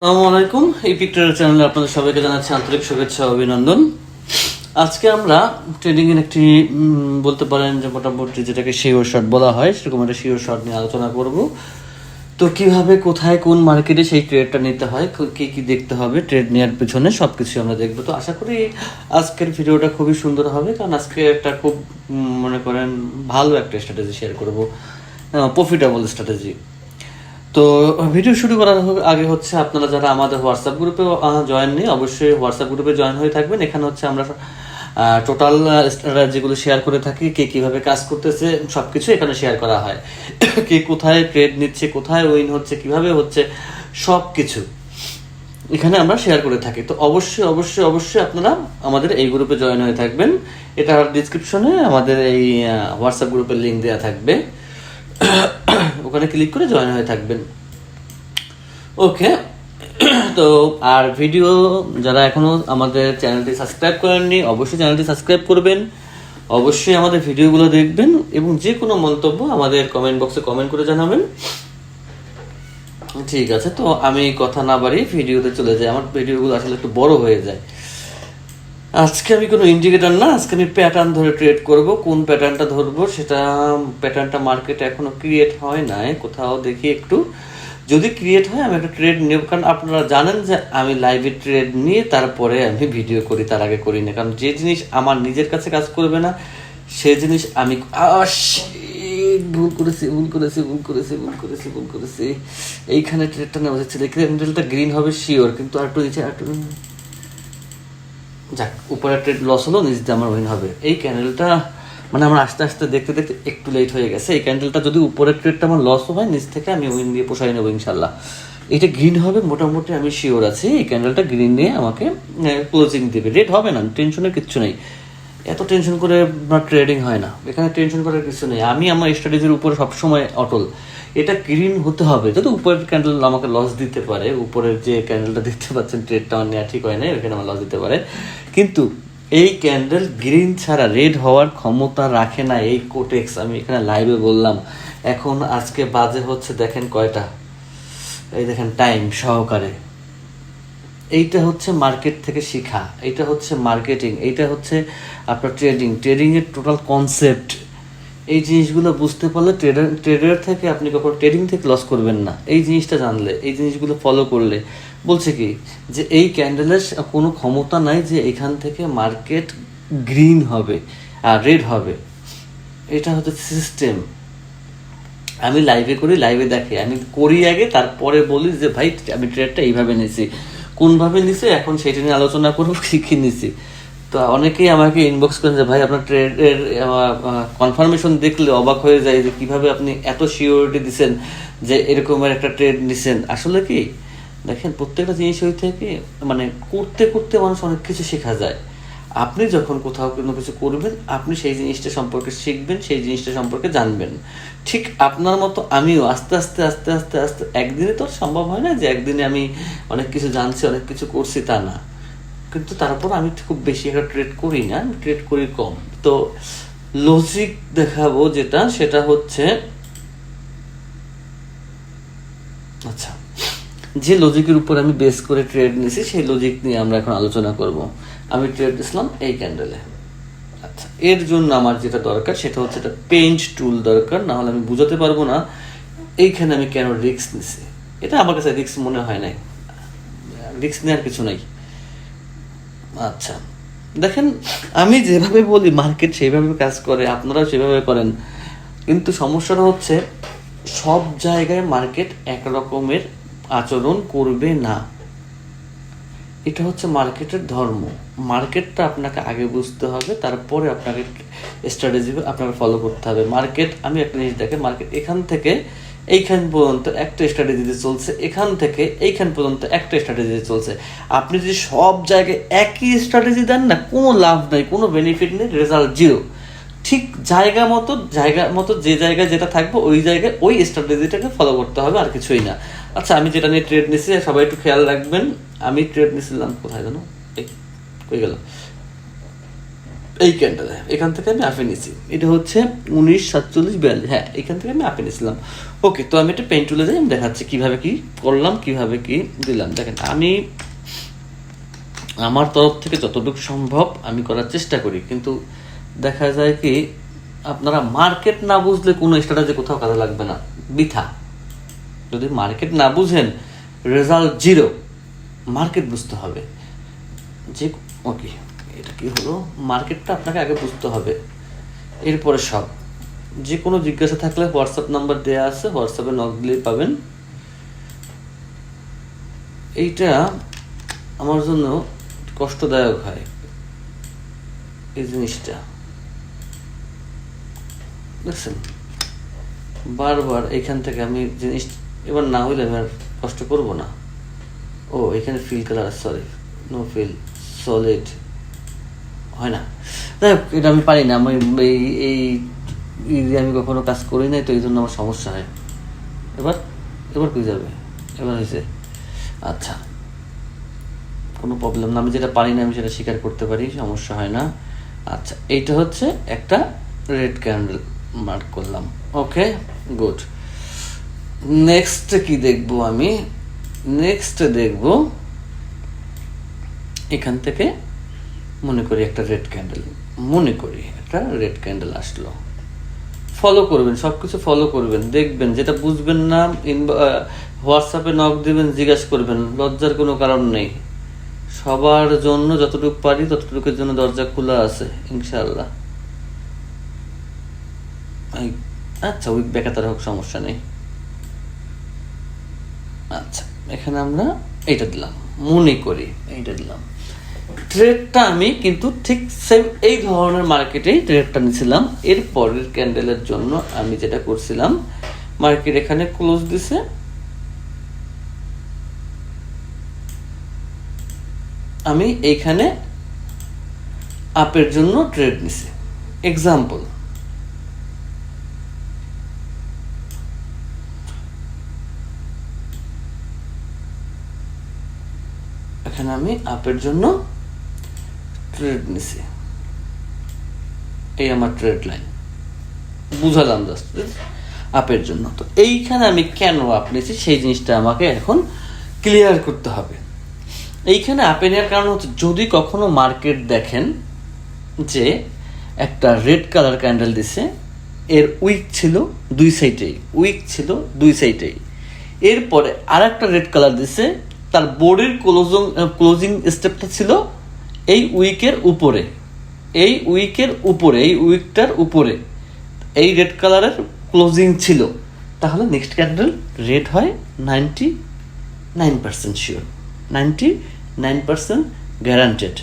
আসসালামু আলাইকুম। এই পিকচার চ্যানেলে আপনাদের সবাইকে জানাচ্ছি আন্তরিক শুভেচ্ছা ও অভিনন্দন। আজকে আমরা ট্রেডিং এর একটি বলতে পারেন যে মোটামুটি যেটাকে শিওর শট বলা হয় সেরকম একটা শিওর শট নিয়ে আলোচনা করব। তো কিভাবে কোথায় কোন মার্কেটে সেই ট্রেডটা নিতে হয়, কি কি দেখতে হবে ট্রেড নেওয়ার পিছনে সবকিছু আমরা দেখবো। তো আশা করি আজকের ভিডিওটা খুবই সুন্দর হবে, কারণ আজকে একটা খুব মনে করেন ভালো একটা স্ট্র্যাটেজি শেয়ার করব, প্রফিটেবল স্ট্র্যাটেজি। তো ভিডিও শুরু করার আগে হচ্ছে আপনারা যারা আমাদের হোয়াটসঅ্যাপ গ্রুপে জয়েন নেই, অবশ্যই হোয়াটসঅ্যাপ গ্রুপে জয়েন হয়ে থাকবেন। এখানে হচ্ছে আমরা টোটাল যেগুলো শেয়ার করে থাকি, কে কিভাবে কাজ করতেছে সবকিছু এখানে শেয়ার করা হয়। কে কোথায় ট্রেড নিচ্ছে, কোথায় উইন হচ্ছে, কিভাবে হচ্ছে, সব কিছু এখানে আমরা শেয়ার করে থাকি। তো অবশ্যই অবশ্যই অবশ্যই আপনারা আমাদের এই গ্রুপে জয়েন হয়ে থাকবেন। এটা ডিসক্রিপশনে আমাদের এই হোয়াটসঅ্যাপ গ্রুপের লিঙ্ক দেওয়া থাকবে, ওখানে ক্লিক করে জয়েন হয়ে থাকবেন। ওকে, তো আর ভিডিও যারা এখনো আমাদের চ্যানেলটি সাবস্ক্রাইব করেননি অবশ্যই চ্যানেলটি সাবস্ক্রাইব করবেন, অবশ্যই আমাদের ভিডিওগুলো দেখবেন এবং যে কোনো মন্তব্য আমাদের কমেন্ট বক্সে কমেন্ট করে জানাবেন। ঠিক আছে, তো আমি কথা না বাড়িয়ে ভিডিওতে চলে যাই। আমার ভিডিওগুলো আসলে একটু বড় হয়ে যায়। আজকে আমি কোনো ইন্ডিকেটর না, আজকে আমি প্যাটার্ন ধরে ট্রেড করব। কোন প্যাটার্নটা ধরবো সেটা প্যাটার্নটা মার্কেটে এখনো ক্রিয়েট হয় নাই, কোথাও দেখি একটু যদি ক্রিয়েট হয় আমি একটা ট্রেড নেব। কারণ আপনারা জানেন যে আমি লাইভে ট্রেড নিয়ে তারপরে আমি ভিডিও করি, তার আগে করি না। কারণ যে জিনিস আমার নিজের কাছে কাজ করবে না সেই জিনিস আমি ভুল করেছি। এইখানে ট্রেডটা নেওয়া যাচ্ছে, ক্যান্ডেলটা গ্রিন হবে শিওর, কিন্তু আর একটু নিচে যাক, উপরে ট্রেড লস হলো, নিচ দিয়ে আমার উইন হবে। এই ক্যান্ডেলটা মানে আমার আস্তে আস্তে দেখতে দেখতে একটু লেট হয়ে গেছে। এই ক্যান্ডেলটা যদি উপরের ট্রেডটা আমার লসও হয়, নিচ থেকে আমি উইন দিয়ে পোষাই নেবো ইনশাল্লাহ। এটা গ্রিন হবে মোটামুটি, আমি শিওর আছি। এই ক্যান্ডেলটা গ্রিন দিয়ে আমাকে ক্লোজিং দেবে, রেড হবে না, টেনশনের কিচ্ছু নেই। এত টেনশন করে ট্রেডিং হয় না, এখানে টেনশন করার কিছু নেই। আমি আমার স্ট্র্যাটেজির উপরে সবসময় অটল। এটা গ্রিন হতে হবে, যদি উপরের ক্যান্ডেল আমাকে লস দিতে পারে, উপরের যে ক্যান্ডেলটা দেখতে পাচ্ছেন ট্রেডটা আমার নেওয়া ঠিক হয় না, ওইখানে আমার লস দিতে পারে, কিন্তু এই ক্যান্ডেল গ্রিন ছাড়া রেড হওয়ার ক্ষমতা রাখে না এই কোটেক্স। আমি এখানে লাইভে বললাম। এখন আজকে বাজে হচ্ছে দেখেন কয়টা, এই দেখেন টাইম সহকারে। এইটা হচ্ছে মার্কেট থেকে শেখা, এইটা হচ্ছে মার্কেটিং, এইটা হচ্ছে আপনার ট্রেডিংয়ের টোটাল কনসেপ্ট। এই জিনিসগুলো বুঝতে পারলে ট্রেডার থেকে আপনি কখনো ট্রেডিং থেকে লস করবেন না। এই জিনিসটা জানলে, এই জিনিসগুলো ফলো করলে, বলছে কি যে এই ক্যান্ডেলের কোনো ক্ষমতা নাই যে এখান থেকে মার্কেট গ্রিন হবে আর রেড হবে। এটা হচ্ছে সিস্টেম। আমি লাইভে করি, লাইভে দেখে আমি করি আগে, তারপরে বলি যে ভাই আমি ট্রেডটা এইভাবে নিছি, কোনভাবে নিছি এখন সেটা নিয়ে আলোচনা করবো, কী নিছি। তো অনেকেই আমাকে ইনবক্স করেন যে ভাই আপনার ট্রেডের কনফার্মেশন দেখলে অবাক হয়ে যায় যে কিভাবে আপনি এত সিওরিটি দিচ্ছেন যে এরকমের একটা ট্রেড নিছেন। আসলে কি দেখেন, প্রত্যেকটা জিনিস হয়ে থেকে মানে করতে করতে মানুষ অনেক কিছু শেখা যায়। আপনি যখন কোথাও কোনো কিছু করবেন, আপনি সেই জিনিসটা সম্পর্কে শিখবেন, সেই জিনিসটা সম্পর্কে জানবেন। ঠিক আপনার মতো আমিও আস্তে আস্তে আস্তে আস্তে আস্তে, একদিনে তো সম্ভব হয় না যে একদিনে আমি অনেক কিছু জানছি, অনেক কিছু করছি, তা না। কিন্তু তারপর আমি খুব বেশি একটা ট্রেড করি না, আমি ট্রেড করি কম। তো লজিক দেখাবো যেটা, সেটা হচ্ছে আচ্ছা, যে লজিকের উপর আমি বেস করে ট্রেড নিয়েছি সেই লজিক নিয়ে আমরা এখন আলোচনা করব। আমি ট্রেড দিয়েছিলাম এই ক্যান্ডেলে। আচ্ছা, এর জন্য আমার যেটা দরকার সেটা হচ্ছে একটা পেঞ্চ টুল দরকার, না হলে আমি বুঝাতে পারবো না এইখানে আমি কেন রিস্ক নিছি। এটা আমার কাছে রিস্ক মনে হয় নাই, রিস্ক নেওয়ার কিছু নাই। আচ্ছা দেখেন, আমি যেভাবে বলি মার্কেট সেইভাবে কাজ করে, আপনারাও সেভাবে করেন, কিন্তু সমস্যাটা হচ্ছে সব জায়গায় মার্কেট একরকমের আচরণ করবে না। এটা হচ্ছে মার্কেটের ধর্ম। মার্কেটটা আপনাকে আগে বুঝতে হবে, তারপরে আপনাকে স্ট্র্যাটেজি আপনাকে ফলো করতে হবে। মার্কেট, আমি একটা জিনিস দেখে, মার্কেট এখান থেকে এইখান পর্যন্ত একটা স্ট্র্যাটেজিতে চলছে, এখান থেকে এইখান পর্যন্ত একটা স্ট্র্যাটেজিতে চলছে। আপনি যদি সব জায়গায় একই স্ট্র্যাটেজি দেন না, কোনো লাভ নেই, কোনো বেনিফিট নেই, রেজাল্ট জিরো। ঠিক জায়গা মতো যে জায়গায় যেটা থাকবে ওই জায়গায় ওই স্ট্র্যাটেজিটাকে ফলো করতে হবে, আর কিছুই না। আচ্ছা, আমি যেটা নিয়ে ট্রেড নিছি সবাই একটু খেয়াল রাখবেন। আমি ট্রেড নিছিলাম কোথায় জানো, কই গেল, এই ক্যান্ডেলে এখান থেকে আমি আপে নিছি, এটা হচ্ছে 194742, হ্যাঁ এখান থেকে আমি আপে নিয়েছিলাম। ওকে, তো আমি একটা পেন টুলে যাই, আমি দেখাচ্ছি কীভাবে কি করলাম, কীভাবে কি দিলাম। দেখেন আমি আমার তরফ থেকে যতটুকু সম্ভব আমি করার চেষ্টা করি, কিন্তু দেখা যায় কি আপনারা মার্কেট না বুঝলে কোনো স্ট্র্যাটেজি কোথাও কাজে লাগবে না, বৃথা। যদি মার্কেট না বুঝেন রেজাল্ট জিরো, মার্কেট বুঝতে হবে যে ওকে এটা কি হলো, মার্কেটটা আপনাকে আগে বুঝতে হবে, এরপরে সব। যে কোনো জিজ্ঞাসা থাকলে হোয়াটসঅ্যাপ নাম্বার দেওয়া আছে, হোয়াটসঅ্যাপে নক দিলেই পাবেন। এইটা আমার জন্য কষ্টদায়ক হয় এই জিনিসটা, দেখছেন বারবার এইখান থেকে আমি জিনিস, এবার না হইলে আমি আর কষ্ট করবো না। ও এখানে fill colour, sorry no fill, solid হয় না, যাই হোক এটা আমি পারি না, আমি এই আমি কখনো কাজ করি নাই, তো এই জন্য আমার সমস্যা হয়। এবার এবার কী যাবে, এবার হয়েছে, আচ্ছা কোনো প্রবলেম না, আমি যেটা পারি না আমি সেটা স্বীকার করতে পারি, সমস্যা হয় না। আচ্ছা এইটা হচ্ছে একটা রেড ক্যান্ডেল মার্ক করলাম, ওকে গুড। নেক্সট কি দেখবো আমি, নেক্সট দেখব এখান থেকে মনে করি একটা রেড ক্যান্ডেল, মনে করি একটা রেড ক্যান্ডেল আসলো, ফলো করবেন, সব কিছু ফলো করবেন, দেখবেন, যেটা বুঝবেন না হোয়াটসঅ্যাপে নক দিবেন, জিজ্ঞাসা করবেন, লজ্জার কোনো কারণ নেই। সবার জন্য যতটুকু পারি ততটুকুর জন্য দরজা খোলা আছে ইনশাআল্লাহ। আচ্ছা উইক বেকাতার হোক, সমস্যা নেই। আচ্ছা এখানে আমরা এইটা দিলাম, মনে করি এইটা দিলাম। ট্রেডটা আমি কিন্তু ঠিক সেম এই ধরনের মার্কেটেই ট্রেডটা নিয়েছিলাম। এর পরের ক্যান্ডেলের জন্য আমি যেটা করছিলাম, মার্কেট এখানে ক্লোজ দিছে, আমি এইখানে আপের জন্য ট্রেড নিছি। এক্সাম্পল, এখানে আমি আপের জন্য ট্রেড নিছি, এই আমার ট্রেড লাইন, বুঝালাম জাস্ট আপের জন্য। তো এইখানে আমি কেন আপ নিয়েছি সেই জিনিসটা আমাকে এখন ক্লিয়ার করতে হবে। এইখানে আপে নেওয়ার কারণ হচ্ছে, যদি কখনো মার্কেট দেখেন যে একটা রেড কালার ক্যান্ডেল দিছে, এর উইক ছিল দুই সাইডেই, উইক ছিল দুই সাইডেই, এরপরে আর একটা রেড কালার দিছে, তার বোর্ডের ক্লোজিং স্টেপটা ছিল এই উইকের উপরে, এই উইকের উপরে, এই উইকটার উপরে এই রেড কালারের ক্লোজিং ছিল, তাহলে নেক্সট ক্যান্ডেল রেড হয় 99% শিওর, 99% গ্যারান্টেড।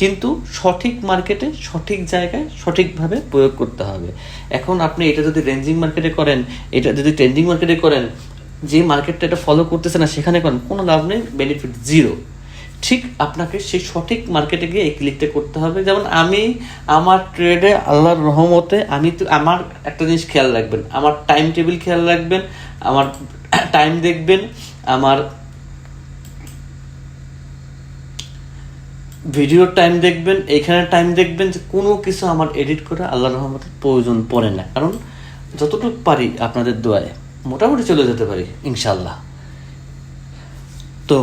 কিন্তু সঠিক মার্কেটে সঠিক জায়গায় সঠিকভাবে প্রয়োগ করতে হবে। এখন আপনি এটা যদি রেঞ্জিং মার্কেটে করেন, এটা যদি ট্রেন্ডিং মার্কেটে করেন, যে মার্কেটটা এটা ফলো করতেছে না সেখানে করেন, কোনো লাভ নেই, বেনিফিট জিরো। ঠিক আপনাকে সেই সঠিক মার্কেটে গিয়ে এই ক্লিকটা করতে হবে। যেমন আমি আমার ট্রেডে আল্লাহর রহমতে আমি তো, আমার একটা জিনিস খেয়াল রাখবেন, আমার টাইম টেবিল খেয়াল রাখবেন, আমার টাইম দেখবেন, আমার ভিডিওর টাইম দেখবেন, এইখানে টাইম দেখবেন, যে কোনো কিছু আমার এডিট করে আল্লাহর রহমতে প্রয়োজন পড়ে না, কারণ যতটুকু পারি আপনাদের দোয়ায় মোটামুটি চলে যেতে পারি ইনশাল্লাহ। তো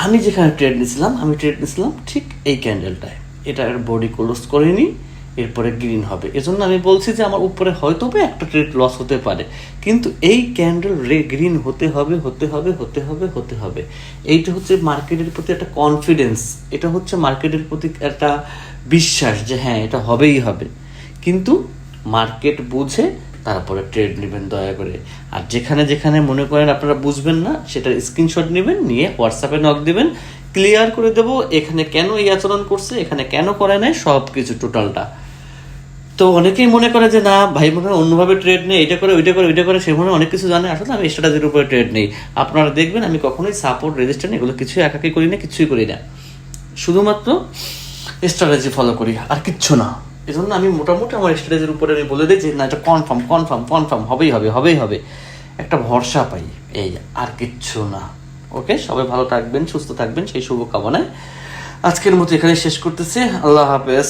আমি যেখানে ট্রেড নিয়েছিলাম, আমি ট্রেড নিয়েছিলাম ঠিক এই ক্যান্ডেলটায়, এটা বডি ক্লোজ করিনি, এরপরে গ্রিন হবে। এজন্য আমি বলছি যে আমার উপরে হয়তো একটা ট্রেড লস হতে পারে, কিন্তু এই ক্যান্ডেল গ্রিন হতে হবে, হতে হবে, হতে হবে, হতে হবে। এইটা হচ্ছে মার্কেটের প্রতি একটা কনফিডেন্স, এটা হচ্ছে মার্কেটের প্রতি একটা বিশ্বাস যে হ্যাঁ এটা হবেই হবে। কিন্তু মার্কেট বুঝে তারপরে ট্রেড নেবেন দয়া করে। আর যেখানে যেখানে মনে করেন আপনারা বুঝবেন না, সেটার স্ক্রিনশট নেবেন, নিয়ে হোয়াটসঅ্যাপে নক দেবেন, ক্লিয়ার করে দেবো এখানে কেন এই আচরণ করছে, এখানে কেন করে নাই, সব কিছু টোটালটা। তো অনেকেই মনে করে যে না ভাই মনে হয় অন্যভাবে ট্রেড নেই, এটা করে ওইটা করে ওইটা করে, সে মনে হয় অনেক কিছু জানে। আসলে আমি স্ট্র্যাটেজির উপরে ট্রেড নেই। আপনারা দেখবেন আমি কখনোই সাপোর্ট রেজিস্ট্যান্ট এগুলো কিছুই একাকি করি না, কিছুই করি না, শুধুমাত্র স্ট্র্যাটেজি ফলো করি, আর কিচ্ছু না। এই জন্য আমি মোটামুটি আমার স্ট্র্যাটেজির উপরে আমি বলে দিই যে না এটা কনফার্ম কনফার্ম কনফার্ম হবেই হবে, হবেই হবে, একটা ভরসা পাই, এই আর কিচ্ছু না। ওকে, সবাই ভালো থাকবেন, সুস্থ থাকবেন, সেই শুভকামনায় আজকের মতো এখানে শেষ করতেছি। আল্লাহ হাফেজ।